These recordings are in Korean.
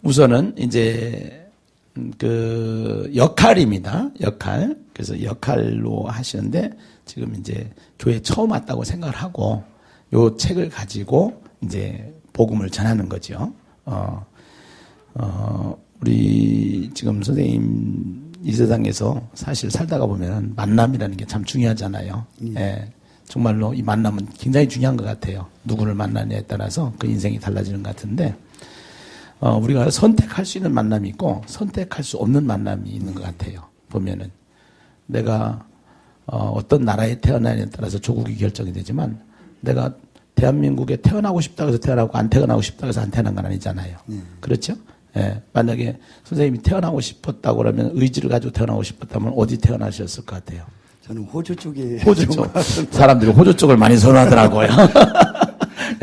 우선은 이제 그 역할입니다. 역할. 그래서 역할로 하시는데 지금 이제 교회 처음 왔다고 생각을 하고 요 책을 가지고 이제 복음을 전하는 거죠. 우리 지금 선생님 이 세상에서 사실 살다가 보면 만남이라는 게 참 중요하잖아요. 예. 정말로 이 만남은 굉장히 중요한 것 같아요. 누구를 만나냐에 따라서 그 인생이 달라지는 것 같은데, 우리가 선택할 수 있는 만남이 있고 선택할 수 없는 만남이 있는 것 같아요. 보면은 내가 어떤 나라에 태어나냐에 따라서 조국이 결정이 되지만 내가 대한민국에 태어나고 싶다고 해서 태어나고 안 태어나고 싶다고 해서 안 태어난 건 아니잖아요. 그렇죠? 예. 만약에 선생님이 태어나고 싶었다고 그러면 의지를 가지고 태어나고 싶었다면 어디 태어나셨을 것 같아요? 저는 호주 쪽에. 호주 쪽. 사람들이 호주 쪽을 많이 선호하더라고요.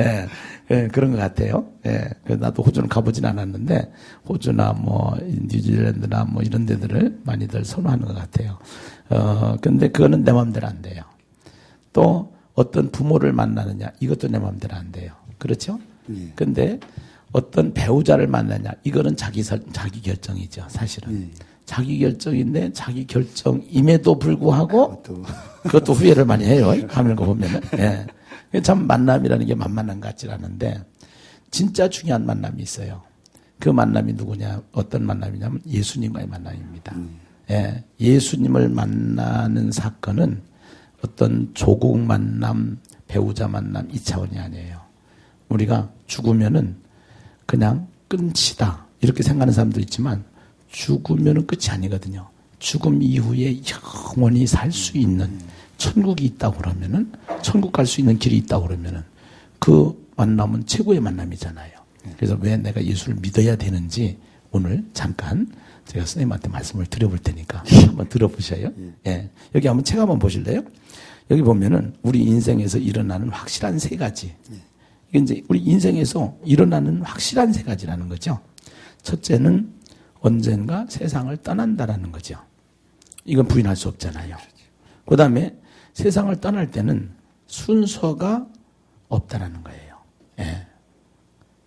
예. 예, 그런 것 같아요. 예. 나도 호주는 가보진 않았는데, 호주나 뭐, 뉴질랜드나 뭐 이런 데들을 많이들 선호하는 것 같아요. 근데 그거는 내 마음대로 안 돼요. 또, 어떤 부모를 만나느냐, 이것도 내 마음대로 안 돼요. 그렇죠? 예. 근데, 어떤 배우자를 만나냐, 이거는 자기 결정이죠, 사실은. 예. 자기 결정인데, 자기 결정임에도 불구하고, 그것도 후회를 많이 해요. 하는 거 보면은. 예. 참 만남이라는 게 만만한 것 같지 않은데 진짜 중요한 만남이 있어요. 그 만남이 누구냐? 어떤 만남이냐면 예수님과의 만남입니다. 예, 예수님을 만나는 사건은 어떤 조국 만남, 배우자 만남 이 차원이 아니에요. 우리가 죽으면은 그냥 끝이다 이렇게 생각하는 사람도 있지만 죽으면은 끝이 아니거든요. 죽음 이후에 영원히 살 수 있는 천국이 있다고 그러면은, 천국 갈 수 있는 길이 있다고 그러면은, 그 만남은 최고의 만남이잖아요. 그래서 왜 내가 예수를 믿어야 되는지 오늘 잠깐 제가 선생님한테 말씀을 드려볼 테니까 한번 들어보셔요. 예. 여기 한번 책 한번 보실래요? 여기 보면은 우리 인생에서 일어나는 확실한 세 가지. 이게 이제 우리 인생에서 일어나는 확실한 세 가지라는 거죠. 첫째는 언젠가 세상을 떠난다라는 거죠. 이건 부인할 수 없잖아요. 그 다음에 세상을 떠날 때는 순서가 없다라는 거예요. 예.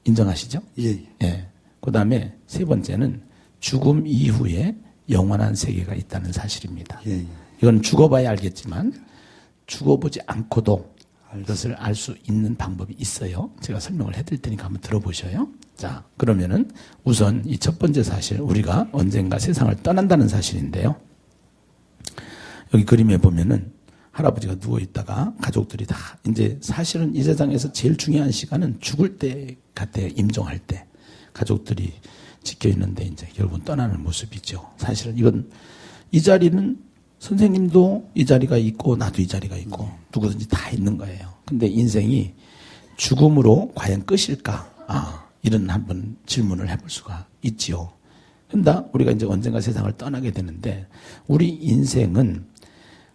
인정하시죠? 예. 예. 그 다음에 세 번째는 죽음 이후에 영원한 세계가 있다는 사실입니다. 예. 이건 죽어봐야 알겠지만 죽어보지 않고도 그것을 알 수 있는 방법이 있어요. 제가 설명을 해드릴 테니까 한번 들어보셔요. 자, 그러면은 우선 이 첫 번째 사실, 우리가 언젠가 세상을 떠난다는 사실인데요. 여기 그림에 보면은 할아버지가 누워있다가 가족들이 다 이제 사실은 이 세상에서 제일 중요한 시간은 죽을 때 같아요. 임종할 때. 가족들이 지켜있는데 이제 결국은 떠나는 모습이죠. 사실은 이건 이 자리는 선생님도 이 자리가 있고 나도 이 자리가 있고 누구든지 다 있는 거예요. 근데 인생이 죽음으로 과연 끝일까? 이런 한번 질문을 해볼 수가 있지요. 근데 우리가 이제 언젠가 세상을 떠나게 되는데 우리 인생은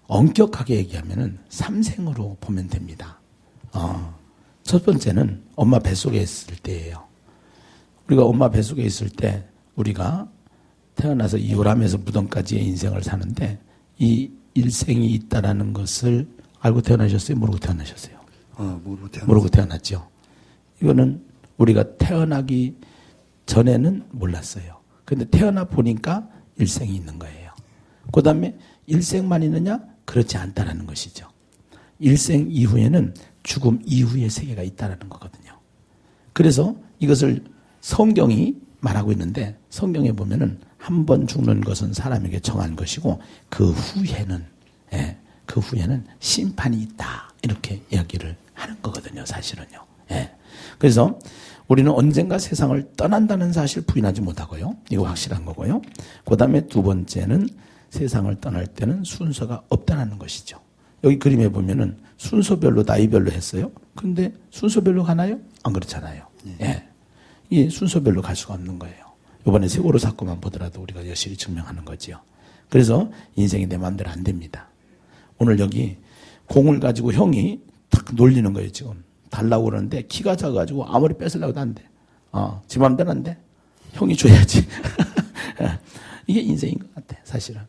엄격하게 얘기하면은 3생으로 보면 됩니다. 첫 번째는 엄마 뱃속에 있을 때예요. 우리가 엄마 뱃속에 있을 때 우리가 태어나서 이 요람에서 무덤까지의 인생을 사는데 이 일생이 있다라는 것을 알고 태어나셨어요? 모르고 태어나셨어요? 모르고 태어났죠. 이거는 우리가 태어나기 전에는 몰랐어요. 근데 태어나 보니까 일생이 있는 거예요. 그 다음에 일생만 있느냐? 그렇지 않다라는 것이죠. 일생 이후에는 죽음 이후의 세계가 있다라는 거거든요. 그래서 이것을 성경이 말하고 있는데 성경에 보면은 한 번 죽는 것은 사람에게 정한 것이고 그 후에는 심판이 있다 이렇게 이야기를 하는 거거든요. 사실은요. 예. 그래서 우리는 언젠가 세상을 떠난다는 사실 부인하지 못하고요. 이거 확실한 거고요. 그 다음에 두 번째는 세상을 떠날 때는 순서가 없다는 것이죠. 여기 그림에 보면은 순서별로 나이별로 했어요. 근데 순서별로 가나요? 안 그렇잖아요. 예. 이 순서별로 갈 수가 없는 거예요. 이번에 세월호 사건만 보더라도 우리가 여실히 증명하는 거지요. 그래서 인생이 내 마음대로 안 됩니다. 오늘 여기 공을 가지고 형이 탁 놀리는 거예요, 지금. 달라고 그러는데 키가 작아가지고 아무리 뺏으려고도 안 돼. 지 마음대로 안 돼. 형이 줘야지. 이게 인생인 것 같아, 사실은.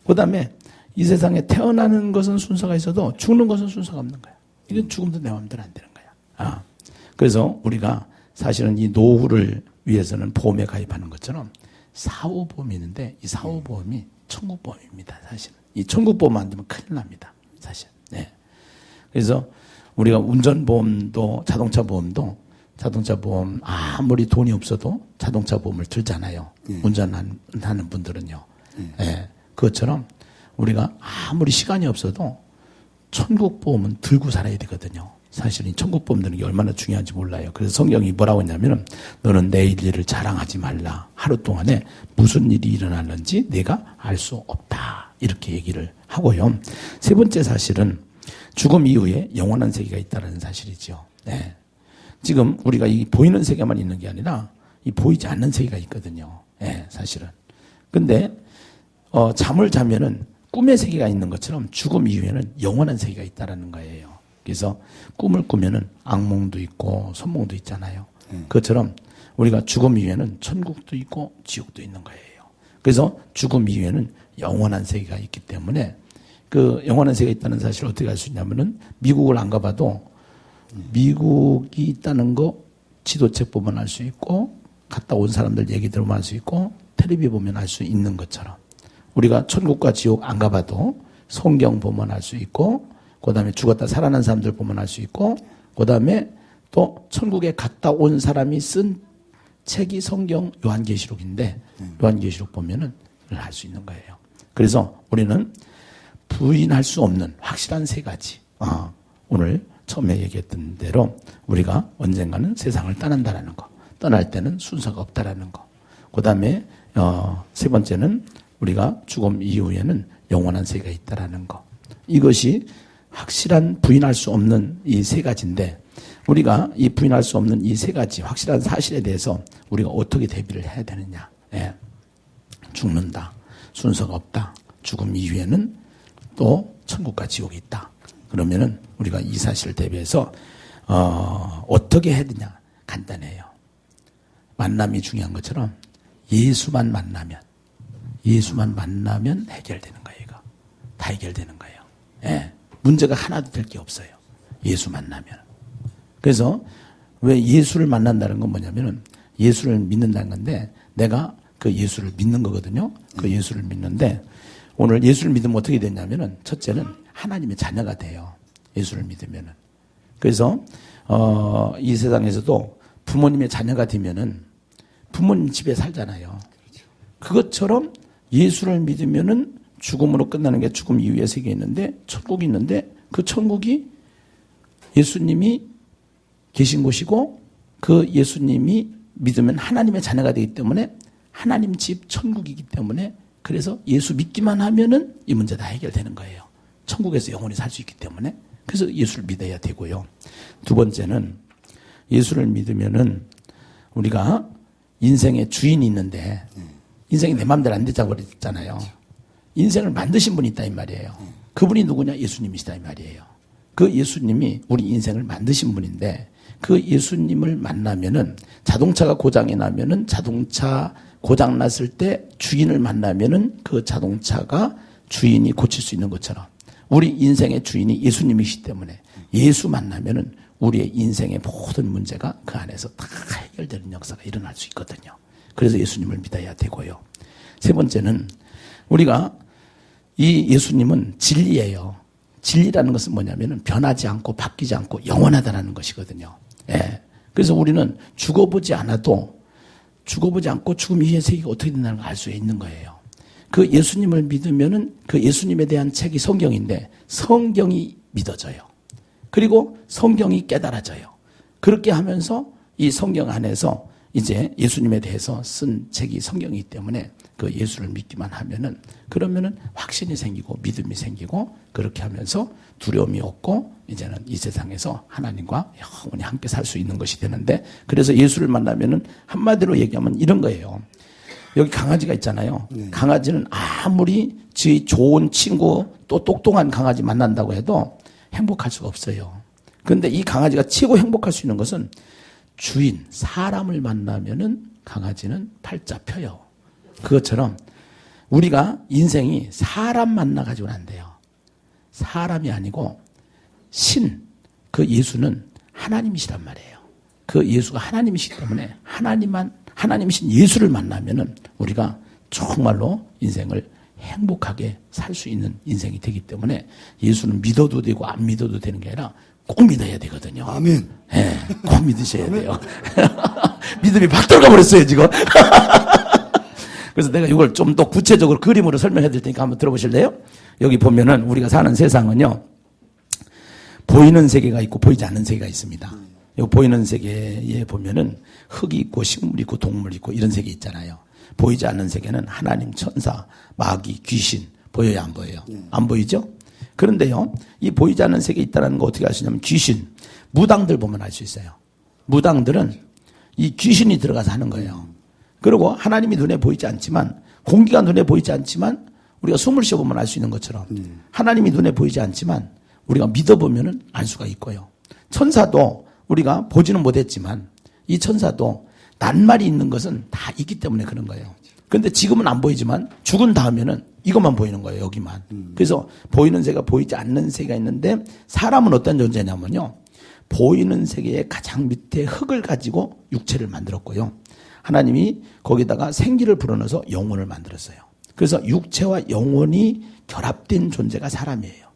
그 다음에 이 세상에 태어나는 것은 순서가 있어도 죽는 것은 순서가 없는 거야. 이건 죽음도 내 마음대로 안 되는 거야. 그래서 우리가 사실은 이 노후를 위해서는 보험에 가입하는 것처럼 사후보험이 있는데 이 사후보험이 천국보험입니다. 사실은. 이 천국보험 안 되면 큰일 납니다. 사실. 네. 그래서 우리가 운전보험도 자동차 보험 아무리 돈이 없어도 자동차 보험을 들잖아요. 운전하는 분들은요. 네. 그것처럼 우리가 아무리 시간이 없어도 천국보험은 들고 살아야 되거든요. 사실 이 천국보험 드는 게 얼마나 중요한지 몰라요. 그래서 성경이 뭐라고 했냐면은 너는 내일 일을 자랑하지 말라. 하루 동안에 무슨 일이 일어났는지 내가 알 수 없다. 이렇게 얘기를 하고요. 세 번째 사실은 죽음 이후에 영원한 세계가 있다는 사실이죠. 네. 지금 우리가 이 보이는 세계만 있는 게 아니라 이 보이지 않는 세계가 있거든요. 네, 사실은. 근데 잠을 자면은 꿈의 세계가 있는 것처럼 죽음 이후에는 영원한 세계가 있다라는 거예요. 그래서 꿈을 꾸면은 악몽도 있고 선몽도 있잖아요. 그것처럼 우리가 죽음 이후에는 천국도 있고 지옥도 있는 거예요. 그래서 죽음 이후에는 영원한 세계가 있기 때문에 그 영원한 세계가 있다는 사실을 어떻게 알 수 있냐면은 미국을 안 가봐도 미국이 있다는 거 지도책 보면 알 수 있고 갔다 온 사람들 얘기 들으면 알 수 있고 텔레비 보면 알 수 있는 것처럼 우리가 천국과 지옥 안 가봐도 성경 보면 알 수 있고 그 다음에 죽었다 살아난 사람들 보면 알 수 있고 그 다음에 또 천국에 갔다 온 사람이 쓴 책이 성경 요한계시록인데 요한계시록 보면은 알 수 있는 거예요. 그래서 우리는 부인할 수 없는 확실한 세 가지. 오늘 처음에 얘기했던 대로 우리가 언젠가는 세상을 떠난다라는 거. 떠날 때는 순서가 없다라는 거. 그 다음에 세 번째는 우리가 죽음 이후에는 영원한 세계가 있다라는 거. 이것이 확실한 부인할 수 없는 이 세 가지인데 우리가 이 부인할 수 없는 이 세 가지 확실한 사실에 대해서 우리가 어떻게 대비를 해야 되느냐. 예. 죽는다. 순서가 없다. 죽음 이후에는 또 천국과 지옥이 있다. 그러면은 우리가 이 사실을 대비해서 어떻게 해야 되냐. 간단해요. 만남이 중요한 것처럼 예수만 만나면 해결되는 거예요. 이거. 다 해결되는 거예요. 예. 문제가 하나도 될 게 없어요. 예수 만나면. 그래서 왜 예수를 만난다는 건 뭐냐면은 예수를 믿는다는 건데 내가 그 예수를 믿는 거거든요. 그 예수를 믿는데 오늘 예수를 믿으면 어떻게 되냐면은 첫째는 하나님의 자녀가 돼요. 예수를 믿으면은. 그래서 이 세상에서도 부모님의 자녀가 되면은 부모님 집에 살잖아요. 그것처럼 예수를 믿으면은 죽음으로 끝나는 게 죽음 이후의 세계에 있는데 천국이 있는데 그 천국이 예수님이 계신 곳이고 그 예수님이 믿으면 하나님의 자녀가 되기 때문에 하나님 집 천국이기 때문에 그래서 예수 믿기만 하면은 이 문제 다 해결되는 거예요. 천국에서 영원히 살 수 있기 때문에 그래서 예수를 믿어야 되고요. 두 번째는 예수를 믿으면은 우리가 인생의 주인이 있는데 인생이 내 마음대로 안 되자고 그랬잖아요. 인생을 만드신 분이 있다 이 말이에요. 그분이 누구냐? 예수님이시다 이 말이에요. 그 예수님이 우리 인생을 만드신 분인데 그 예수님을 만나면은 자동차가 고장이 나면은 자동차 고장 났을 때 주인을 만나면은 그 자동차가 주인이 고칠 수 있는 것처럼 우리 인생의 주인이 예수님이시기 때문에 예수 만나면은 우리의 인생의 모든 문제가 그 안에서 다 해결되는 역사가 일어날 수 있거든요. 그래서 예수님을 믿어야 되고요. 세 번째는 우리가 이 예수님은 진리예요. 진리라는 것은 뭐냐면은 변하지 않고 바뀌지 않고 영원하다는 것이거든요. 예. 그래서 우리는 죽어보지 않고 죽음 이후의 세계가 어떻게 된다는 걸 알 수 있는 거예요. 그 예수님을 믿으면은 그 예수님에 대한 책이 성경인데 성경이 믿어져요. 그리고 성경이 깨달아져요. 그렇게 하면서 이 성경 안에서 이제 예수님에 대해서 쓴 책이 성경이기 때문에 그 예수를 믿기만 하면은 그러면은 확신이 생기고 믿음이 생기고 그렇게 하면서 두려움이 없고 이제는 이 세상에서 하나님과 영원히 함께 살 수 있는 것이 되는데 그래서 예수를 만나면은 한마디로 얘기하면 이런 거예요. 여기 강아지가 있잖아요. 강아지는 아무리 지 좋은 친구 또 똑똑한 강아지 만난다고 해도 행복할 수가 없어요. 그런데 이 강아지가 최고 행복할 수 있는 것은 주인, 사람을 만나면은 강아지는 팔자 펴요. 그것처럼 우리가 인생이 사람 만나가지고는 안 돼요. 사람이 아니고 신, 그 예수는 하나님이시란 말이에요. 그 예수가 하나님이시기 때문에 하나님이신 예수를 만나면은 우리가 정말로 인생을 행복하게 살 수 있는 인생이 되기 때문에 예수는 믿어도 되고 안 믿어도 되는 게 아니라 꼭 믿어야 되거든요. 아멘. 예, 꼭 믿으셔야 돼요. 믿음이 팍 들어가 버렸어요, 지금. 그래서 내가 이걸 좀 더 구체적으로 그림으로 설명해 드릴 테니까 한번 들어보실래요? 여기 보면은 우리가 사는 세상은요, 보이는 세계가 있고 보이지 않는 세계가 있습니다. 여기 보이는 세계에 보면은 흙이 있고 식물이 있고 동물이 있고 이런 세계 있잖아요. 보이지 않는 세계는 하나님, 천사, 마귀, 귀신, 보여요, 안 보여요? 안 보이죠? 그런데요, 이 보이지 않는 세계에 있다는 거 어떻게 아시냐면 귀신, 무당들 보면 알 수 있어요. 무당들은 이 귀신이 들어가서 하는 거예요. 그리고 하나님이 눈에 보이지 않지만, 공기가 눈에 보이지 않지만 우리가 숨을 쉬어보면 알 수 있는 것처럼 하나님이 눈에 보이지 않지만 우리가 믿어보면 알 수가 있고요. 천사도 우리가 보지는 못했지만 이 천사도 낱말이 있는 것은 다 있기 때문에 그런 거예요. 그런데 지금은 안 보이지만 죽은 다음에는 이것만 보이는 거예요. 여기만. 그래서 보이는 세계가 보이지 않는 세계가 있는데 사람은 어떤 존재냐면요. 보이는 세계의 가장 밑에 흙을 가지고 육체를 만들었고요. 하나님이 거기다가 생기를 불어넣어서 영혼을 만들었어요. 그래서 육체와 영혼이 결합된 존재가 사람이에요.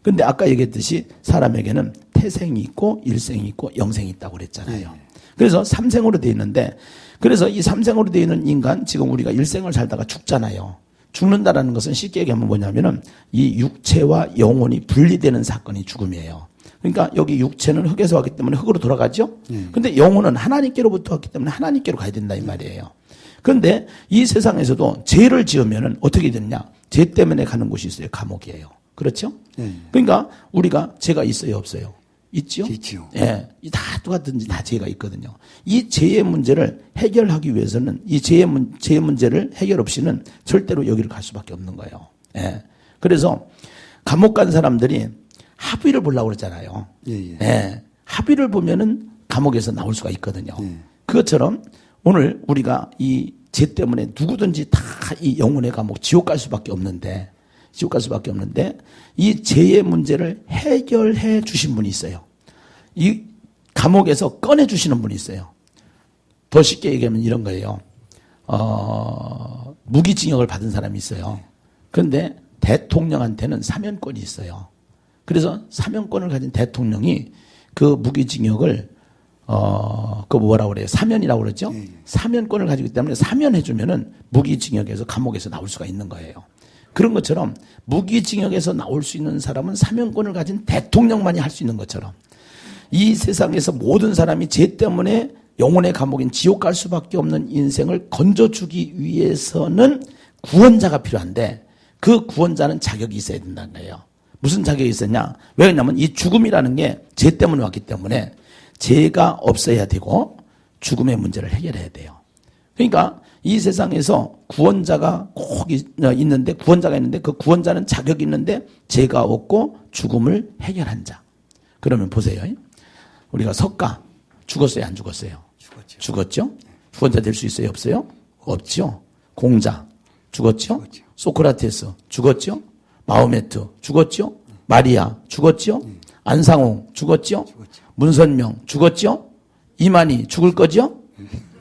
그런데 아까 얘기했듯이 사람에게는 태생이 있고 일생이 있고 영생이 있다고 그랬잖아요. 그래서 삼생으로 되어 있는데, 그래서 이 삼생으로 되어 있는 인간, 지금 우리가 일생을 살다가 죽잖아요. 죽는다라는 것은 쉽게 얘기하면 뭐냐면은 이 육체와 영혼이 분리되는 사건이 죽음이에요. 그러니까 여기 육체는 흙에서 왔기 때문에 흙으로 돌아가죠. 근데 영혼은 하나님께로부터 왔기 때문에 하나님께로 가야 된다 이 말이에요. 그런데 이 세상에서도 죄를 지으면은 어떻게 되느냐? 죄 때문에 가는 곳이 있어요. 감옥이에요. 그렇죠? 그러니까 우리가 죄가 있어요, 없어요? 있죠? 있죠. 예. 다 똑같은지 다 죄가 있거든요. 이 죄의 문제를 해결하기 위해서는 이 죄의 문제를 해결 없이는 절대로 여기를 갈 수밖에 없는 거예요. 예. 그래서 감옥 간 사람들이 합의를 보려고 그러잖아요. 예. 합의를 보면은 감옥에서 나올 수가 있거든요. 그것처럼 오늘 우리가 이 죄 때문에 누구든지 다 이 영혼의 감옥, 지옥 갈 수밖에 없는데, 이 죄의 문제를 해결해 주신 분이 있어요. 이 감옥에서 꺼내 주시는 분이 있어요. 더 쉽게 얘기하면 이런 거예요. 무기징역을 받은 사람이 있어요. 그런데 대통령한테는 사면권이 있어요. 그래서 사면권을 가진 대통령이 그 무기징역을 그 뭐라고 그래요? 사면이라고 그러죠? 사면권을 가지고 있기 때문에 사면해주면은 무기징역에서 감옥에서 나올 수가 있는 거예요. 그런 것처럼 무기징역에서 나올 수 있는 사람은 사면권을 가진 대통령만이 할 수 있는 것처럼 이 세상에서 모든 사람이 죄 때문에 영혼의 감옥인 지옥 갈 수밖에 없는 인생을 건져주기 위해서는 구원자가 필요한데 그 구원자는 자격이 있어야 된다는 거예요. 무슨 자격이 있었냐? 왜냐하면 이 죽음이라는 게 죄 때문에 왔기 때문에 죄가 없어야 되고 죽음의 문제를 해결해야 돼요. 그러니까 이 세상에서 구원자가 꼭 있는데 그 구원자는 자격이 있는데 죄가 없고 죽음을 해결한 자. 그러면 보세요. 우리가 석가 죽었어요, 안 죽었어요? 죽었죠. 구원자 될 수 있어요, 없어요? 없죠. 공자 죽었죠. 소크라테스 죽었죠. 마호메트 죽었죠. 마리아 죽었죠. 안상홍 죽었죠. 문선명 죽었죠. 이만희 죽을 거죠.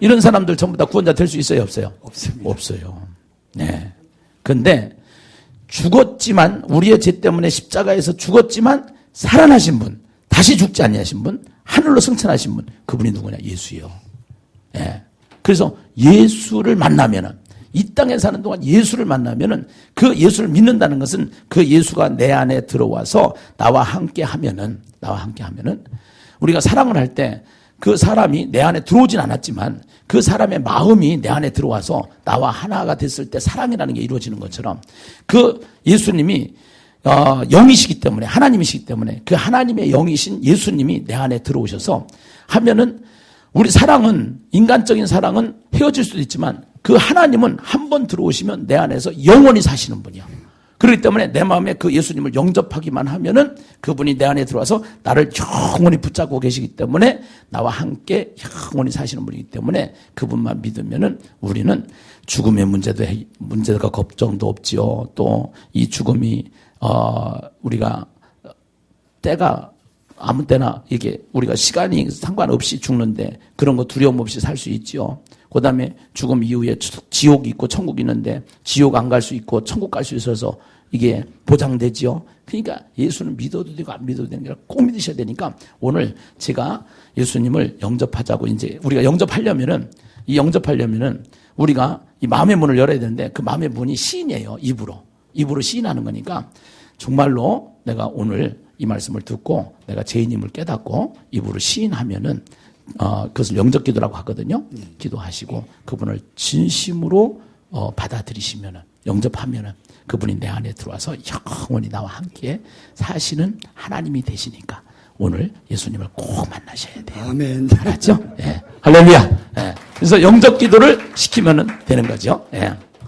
이런 사람들 전부 다 구원자 될 수 있어요, 없어요? 없습니다. 없어요. 네. 근데 죽었지만 우리의 죄 때문에 십자가에서 죽었지만 살아나신 분, 다시 죽지 아니하신 분, 하늘로 승천하신 분, 그분이 누구냐? 예수요. 예. 그래서 예수를 만나면은 이 땅에 사는 동안 예수를 만나면은 그 예수를 믿는다는 것은 그 예수가 내 안에 들어와서 나와 함께 하면은 우리가 사랑을 할 때 그 사람이 내 안에 들어오진 않았지만 그 사람의 마음이 내 안에 들어와서 나와 하나가 됐을 때 사랑이라는 게 이루어지는 것처럼 그 예수님이 영이시기 때문에 하나님이시기 때문에 그 하나님의 영이신 예수님이 내 안에 들어오셔서 하면은 우리 사랑은 인간적인 사랑은 헤어질 수도 있지만 그 하나님은 한 번 들어오시면 내 안에서 영원히 사시는 분이야. 그렇기 때문에 내 마음에 그 예수님을 영접하기만 하면은 그분이 내 안에 들어와서 나를 영원히 붙잡고 계시기 때문에 나와 함께 영원히 사시는 분이기 때문에 그분만 믿으면은 우리는 죽음의 문제가 걱정도 없지요. 또 이 죽음이 우리가 때가 아무 때나 이게 우리가 시간이 상관없이 죽는데 그런 거 두려움 없이 살 수 있죠. 그 다음에 죽음 이후에 지옥이 있고 천국이 있는데 지옥 안 갈 수 있고 천국 갈 수 있어서 이게 보장되지요. 그러니까 예수는 믿어도 되고 안 믿어도 되는 게 아니라 꼭 믿으셔야 되니까 오늘 제가 예수님을 영접하자고 이제 우리가 영접하려면은 우리가 이 마음의 문을 열어야 되는데 그 마음의 문이 시인이에요. 입으로 시인하는 거니까 정말로 내가 오늘 이 말씀을 듣고 내가 죄인임을 깨닫고 입으로 시인하면은 그것을 영접 기도라고 하거든요. 기도하시고 그분을 진심으로 받아들이시면은 영접하면은 그분이 내 안에 들어와서 영원히 나와 함께 사시는 하나님이 되시니까 오늘 예수님을 꼭 만나셔야 돼요. 아멘. 알았죠? 예. 할렐루야. 예. 그래서 영접 기도를 시키면은 되는 거죠. 예.